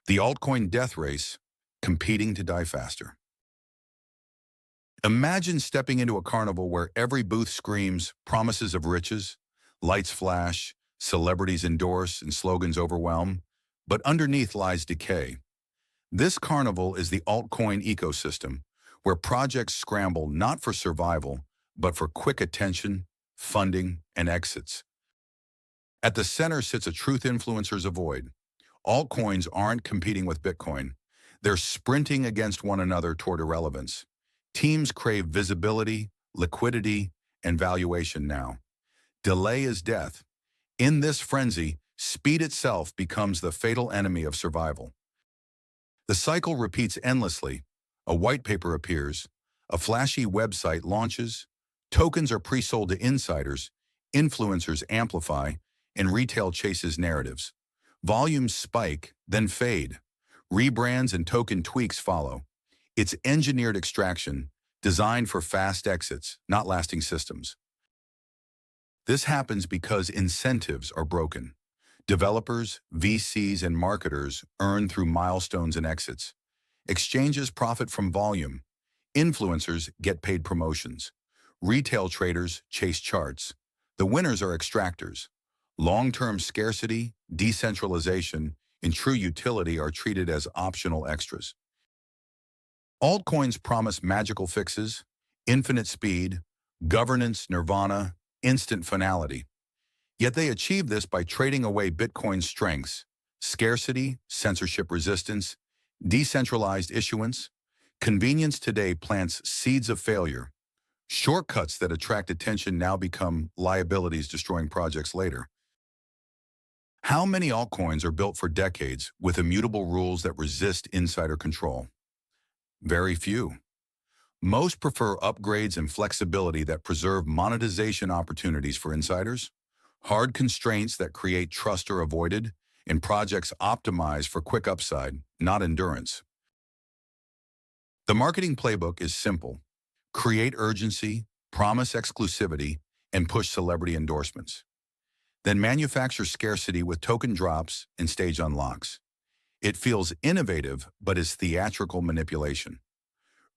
The altcoin death race, competing to die faster. Imagine stepping into a carnival where every booth screams promises of riches, lights flash, celebrities endorse, and slogans overwhelm, but underneath lies decay. This carnival is the altcoin ecosystem, where projects scramble not for survival, but for quick attention, funding, and exits. At the center sits a truth influencers avoid. Altcoins aren't competing with Bitcoin. They're sprinting against one another toward irrelevance. Teams crave visibility, liquidity, and valuation now. Delay is death. In this frenzy, speed itself becomes the fatal enemy of survival. The cycle repeats endlessly. A white paper appears, a flashy website launches, tokens are pre-sold to insiders, influencers amplify, and retail chases narratives. Volumes spike, then fade. Rebrands and token tweaks follow. It's engineered extraction, designed for fast exits, not lasting systems. This happens because incentives are broken. Developers, VCs, and marketers earn through milestones and exits. Exchanges profit from volume. Influencers get paid promotions. Retail traders chase charts. The winners are extractors. Long-term scarcity, decentralization, and true utility are treated as optional extras. Altcoins promise magical fixes, infinite speed, governance nirvana, instant finality. Yet they achieve this by trading away Bitcoin's strengths: scarcity, censorship resistance, decentralized issuance. Convenience today plants seeds of failure. Shortcuts that attract attention now become liabilities destroying projects later. How many altcoins are built for decades with immutable rules that resist insider control? Very few. Most prefer upgrades and flexibility that preserve monetization opportunities for insiders, hard constraints that create trust are avoided, and projects optimized for quick upside, not endurance. The marketing playbook is simple. Create urgency, promise exclusivity, and push celebrity endorsements. Then manufacture scarcity with token drops and stage unlocks. It feels innovative, but is theatrical manipulation.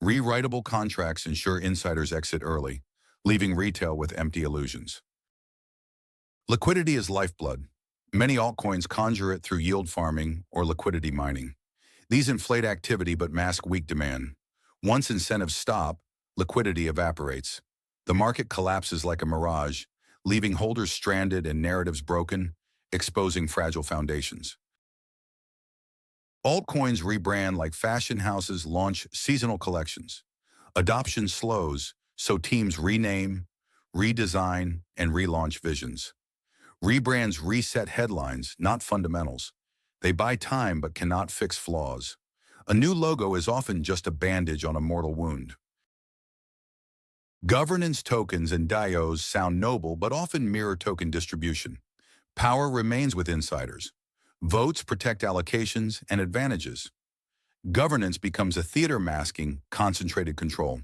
Rewritable contracts ensure insiders exit early, leaving retail with empty illusions. Liquidity is lifeblood. Many altcoins conjure it through yield farming or liquidity mining. These inflate activity but mask weak demand. Once incentives stop, liquidity evaporates. The market collapses like a mirage, leaving holders stranded and narratives broken, exposing fragile foundations. Altcoins rebrand like fashion houses launch seasonal collections. Adoption slows, so teams rename, redesign, and relaunch visions. Rebrands reset headlines, not fundamentals. They buy time but cannot fix flaws. A new logo is often just a bandage on a mortal wound. Governance tokens and DAOs sound noble but often mirror token distribution. Power remains with insiders. Votes protect allocations and advantages. Governance becomes a theater masking concentrated control.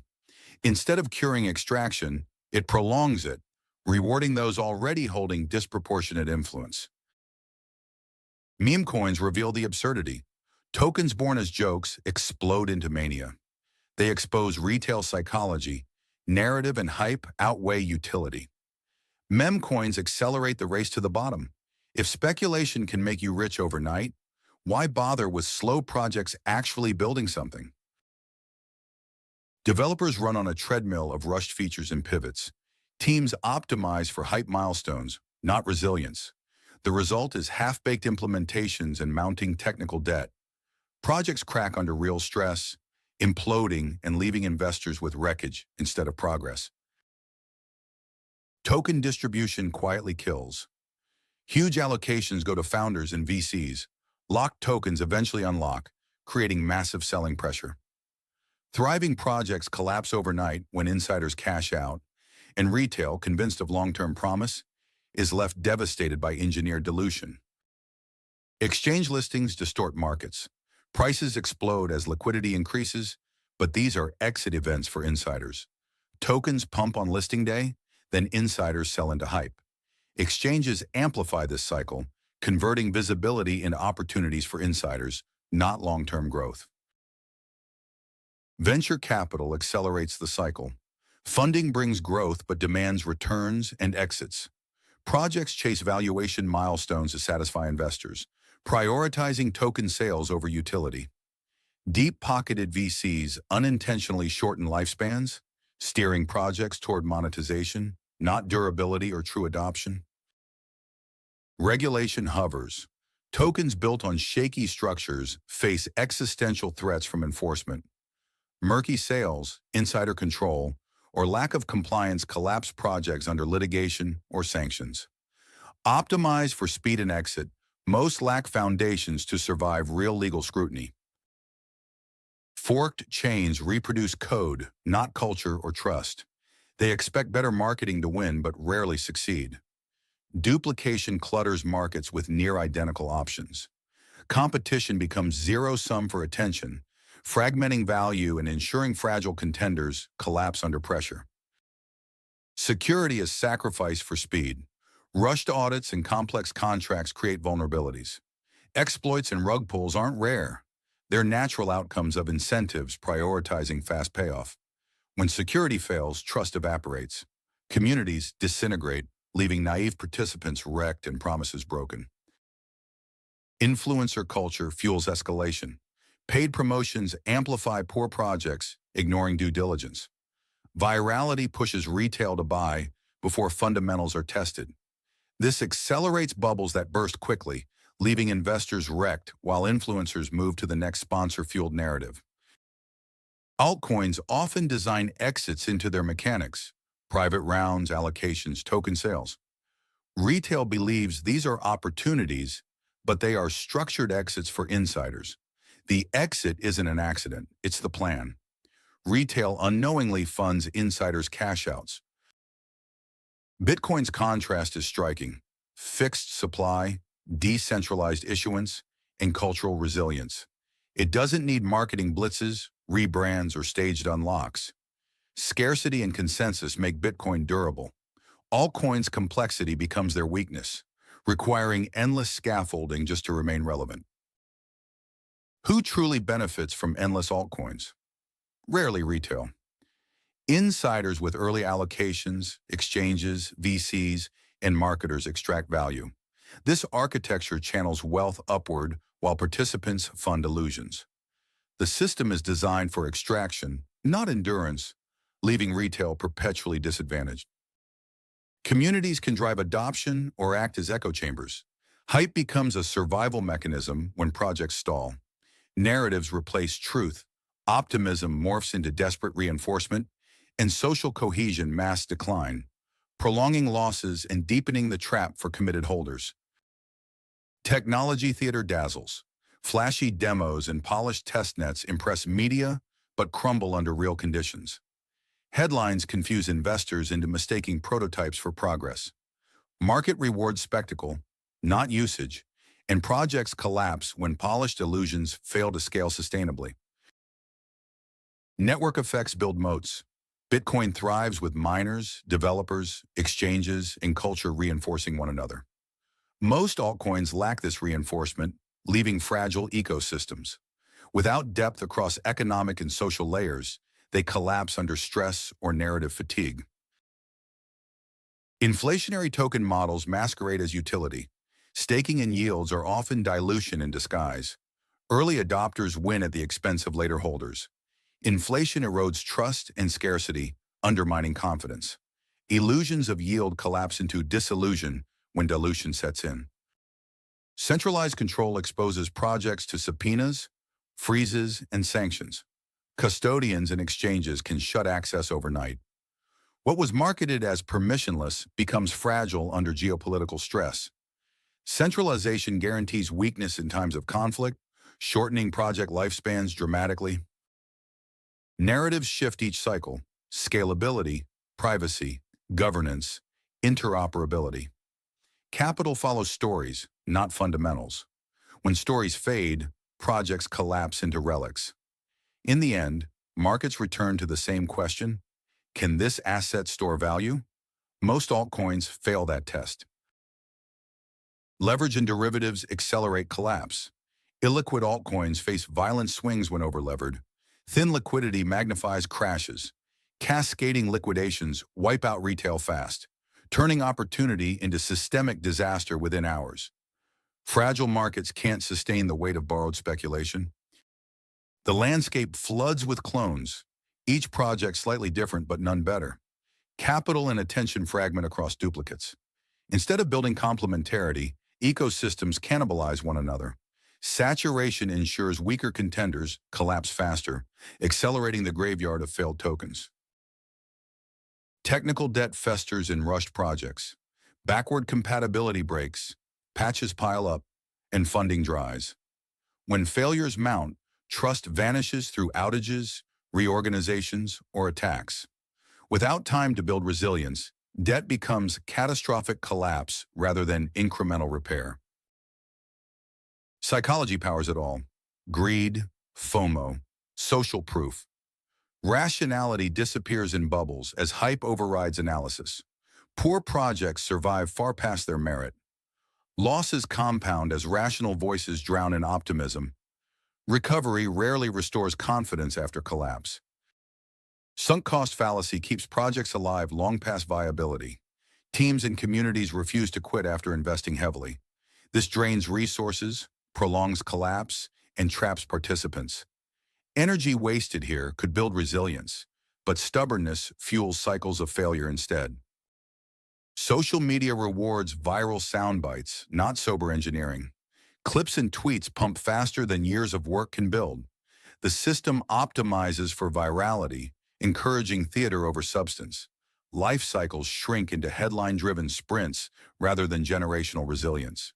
Instead of curing extraction, it prolongs it, rewarding those already holding disproportionate influence. Meme coins reveal the absurdity. Tokens born as jokes explode into mania. They expose retail psychology. Narrative and hype outweigh utility. Meme coins accelerate the race to the bottom. If speculation can make you rich overnight, why bother with slow projects actually building something? Developers run on a treadmill of rushed features and pivots. Teams optimize for hype milestones, not resilience. The result is half-baked implementations and mounting technical debt. Projects crack under real stress, imploding and leaving investors with wreckage instead of progress. Token distribution quietly kills. Huge allocations go to founders and VCs. Locked tokens eventually unlock, creating massive selling pressure. Thriving projects collapse overnight when insiders cash out, and retail, convinced of long-term promise, is left devastated by engineered dilution. Exchange listings distort markets. Prices explode as liquidity increases, but these are exit events for insiders. Tokens pump on listing day, then insiders sell into hype. Exchanges amplify this cycle, converting visibility into opportunities for insiders, not long-term growth. Venture capital accelerates the cycle. Funding brings growth but demands returns and exits. Projects chase valuation milestones to satisfy investors, prioritizing token sales over utility. Deep-pocketed VCs unintentionally shorten lifespans, steering projects toward monetization, not durability or true adoption. Regulation hovers. Tokens built on shaky structures face existential threats from enforcement. Murky sales, insider control, or lack of compliance collapse projects under litigation or sanctions. Optimized for speed and exit, most lack foundations to survive real legal scrutiny. Forked chains reproduce code, not culture or trust. They expect better marketing to win but rarely succeed. Duplication clutters markets with near-identical options. Competition becomes zero-sum for attention, fragmenting value and ensuring fragile contenders collapse under pressure. Security is sacrificed for speed. Rushed audits and complex contracts create vulnerabilities. Exploits and rug pulls aren't rare. They're natural outcomes of incentives prioritizing fast payoff. When security fails, trust evaporates. Communities disintegrate, leaving naive participants wrecked and promises broken. Influencer culture fuels escalation. Paid promotions amplify poor projects, ignoring due diligence. Virality pushes retail to buy before fundamentals are tested. This accelerates bubbles that burst quickly, leaving investors wrecked while influencers move to the next sponsor-fueled narrative. Altcoins often design exits into their mechanics: private rounds, allocations, token sales. Retail believes these are opportunities, but they are structured exits for insiders. The exit isn't an accident, it's the plan. Retail unknowingly funds insiders' cash-outs. Bitcoin's contrast is striking: fixed supply, decentralized issuance, and cultural resilience. It doesn't need marketing blitzes, rebrands, or staged unlocks. Scarcity and consensus make Bitcoin durable. Altcoins' complexity becomes their weakness, requiring endless scaffolding just to remain relevant. Who truly benefits from endless altcoins? Rarely retail. Insiders with early allocations, exchanges, VCs, and marketers extract value. This architecture channels wealth upward while participants fund illusions. The system is designed for extraction, not endurance, leaving retail perpetually disadvantaged. Communities can drive adoption or act as echo chambers. Hype becomes a survival mechanism when projects stall. Narratives replace truth, optimism morphs into desperate reinforcement, and social cohesion masks decline, prolonging losses and deepening the trap for committed holders. Technology theater dazzles. Flashy demos and polished testnets impress media, but crumble under real conditions. Headlines confuse investors into mistaking prototypes for progress. Market rewards spectacle, not usage, and projects collapse when polished illusions fail to scale sustainably. Network effects build moats. Bitcoin thrives with miners, developers, exchanges, and culture reinforcing one another. Most altcoins lack this reinforcement, leaving fragile ecosystems. Without depth across economic and social layers, they collapse under stress or narrative fatigue. Inflationary token models masquerade as utility. Staking and yields are often dilution in disguise. Early adopters win at the expense of later holders. Inflation erodes trust and scarcity, undermining confidence. Illusions of yield collapse into disillusion when dilution sets in. Centralized control exposes projects to subpoenas, freezes, and sanctions. Custodians and exchanges can shut access overnight. What was marketed as permissionless becomes fragile under geopolitical stress. Centralization guarantees weakness in times of conflict, shortening project lifespans dramatically. Narratives shift each cycle: scalability, privacy, governance, interoperability. Capital follows stories, not fundamentals. When stories fade, projects collapse into relics. In the end, markets return to the same question: can this asset store value? Most altcoins fail that test. Leverage and derivatives accelerate collapse. Illiquid altcoins face violent swings when overlevered. Thin liquidity magnifies crashes. Cascading liquidations wipe out retail fast, turning opportunity into systemic disaster within hours. Fragile markets can't sustain the weight of borrowed speculation. The landscape floods with clones, each project slightly different but none better. Capital and attention fragment across duplicates. Instead of building complementarity, ecosystems cannibalize one another. Saturation ensures weaker contenders collapse faster, accelerating the graveyard of failed tokens. Technical debt festers in rushed projects. Backward compatibility breaks, patches pile up, and funding dries. When failures mount, trust vanishes through outages, reorganizations, or attacks. Without time to build resilience, debt becomes catastrophic collapse rather than incremental repair. Psychology powers it all. Greed, FOMO, social proof. Rationality disappears in bubbles as hype overrides analysis. Poor projects survive far past their merit. Losses compound as rational voices drown in optimism. Recovery rarely restores confidence after collapse. Sunk cost fallacy keeps projects alive long past viability. Teams and communities refuse to quit after investing heavily. This drains resources, prolongs collapse, and traps participants. Energy wasted here could build resilience, but stubbornness fuels cycles of failure instead. Social media rewards viral sound bites, not sober engineering. Clips and tweets pump faster than years of work can build. The system optimizes for virality, encouraging theater over substance. Life cycles shrink into headline-driven sprints rather than generational resilience.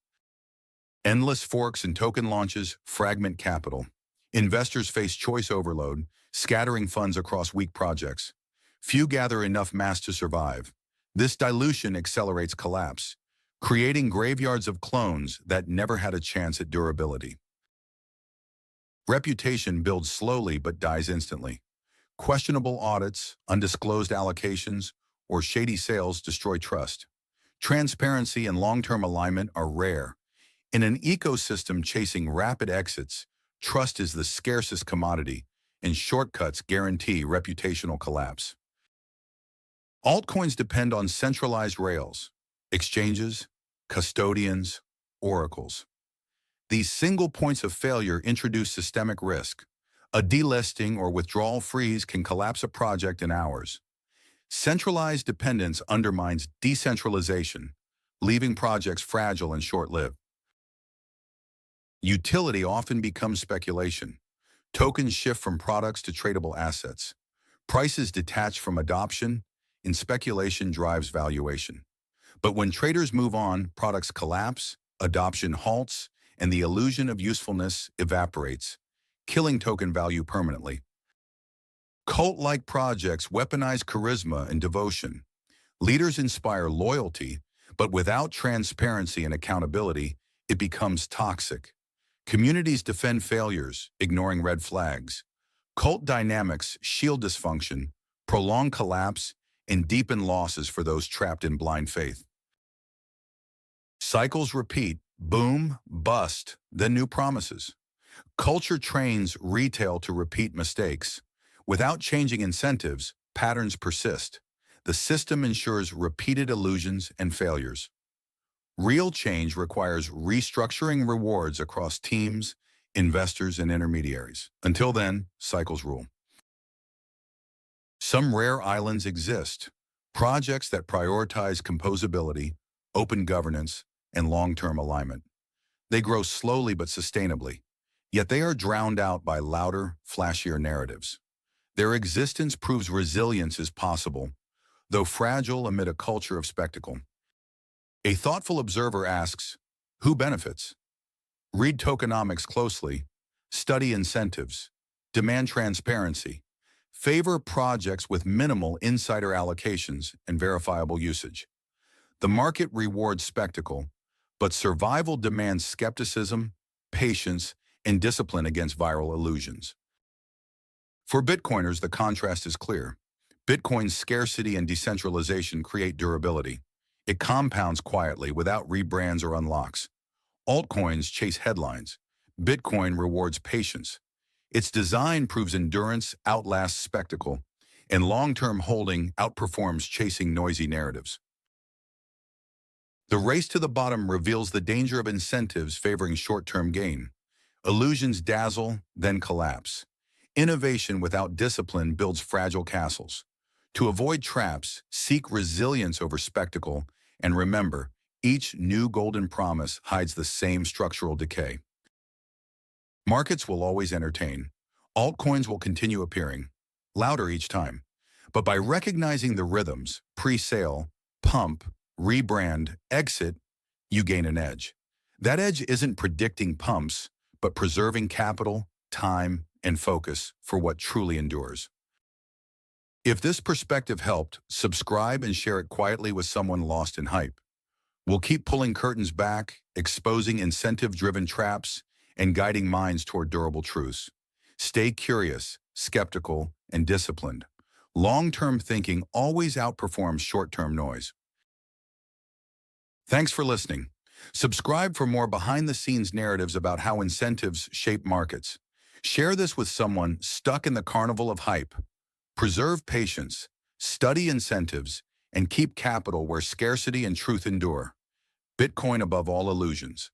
Endless forks and token launches fragment capital. Investors face choice overload, scattering funds across weak projects. Few gather enough mass to survive. This dilution accelerates collapse, creating graveyards of clones that never had a chance at durability. Reputation builds slowly but dies instantly. Questionable audits, undisclosed allocations, or shady sales destroy trust. Transparency and long-term alignment are rare. In an ecosystem chasing rapid exits, trust is the scarcest commodity, and shortcuts guarantee reputational collapse. Altcoins depend on centralized rails, exchanges, custodians, oracles. These single points of failure introduce systemic risk. A delisting or withdrawal freeze can collapse a project in hours. Centralized dependence undermines decentralization, leaving projects fragile and short-lived. Utility often becomes speculation. Tokens shift from products to tradable assets. Prices detach from adoption, and speculation drives valuation. But when traders move on, products collapse, adoption halts, and the illusion of usefulness evaporates, killing token value permanently. Cult-like projects weaponize charisma and devotion. Leaders inspire loyalty, but without transparency and accountability, it becomes toxic. Communities defend failures, ignoring red flags. Cult dynamics shield dysfunction, prolong collapse, and deepen losses for those trapped in blind faith. Cycles repeat, boom, bust, then new promises. Culture trains retail to repeat mistakes. Without changing incentives, patterns persist. The system ensures repeated illusions and failures. Real change requires restructuring rewards across teams, investors, and intermediaries. Until then, cycles rule. Some rare islands exist, projects that prioritize composability, open governance, and long-term alignment. They grow slowly but sustainably, yet they are drowned out by louder, flashier narratives. Their existence proves resilience is possible, though fragile amid a culture of spectacle. A thoughtful observer asks, who benefits? Read tokenomics closely, study incentives, demand transparency, favor projects with minimal insider allocations and verifiable usage. The market rewards spectacle, but survival demands skepticism, patience, and discipline against viral illusions. For Bitcoiners, the contrast is clear. Bitcoin's scarcity and decentralization create durability. It compounds quietly without rebrands or unlocks. Altcoins chase headlines. Bitcoin rewards patience. Its design proves endurance outlasts spectacle, and long-term holding outperforms chasing noisy narratives. The race to the bottom reveals the danger of incentives favoring short-term gain. Illusions dazzle, then collapse. Innovation without discipline builds fragile castles. To avoid traps, seek resilience over spectacle, and remember, each new golden promise hides the same structural decay. Markets will always entertain. Altcoins will continue appearing, louder each time. But by recognizing the rhythms, pre-sale, pump, rebrand, exit, you gain an edge. That edge isn't predicting pumps, but preserving capital, time, and focus for what truly endures. If this perspective helped, subscribe and share it quietly with someone lost in hype. We'll keep pulling curtains back, exposing incentive-driven traps, and guiding minds toward durable truths. Stay curious, skeptical, and disciplined. Long-term thinking always outperforms short-term noise. Thanks for listening. Subscribe for more behind-the-scenes narratives about how incentives shape markets. Share this with someone stuck in the carnival of hype. Preserve patience, study incentives, and keep capital where scarcity and truth endure. Bitcoin above all illusions.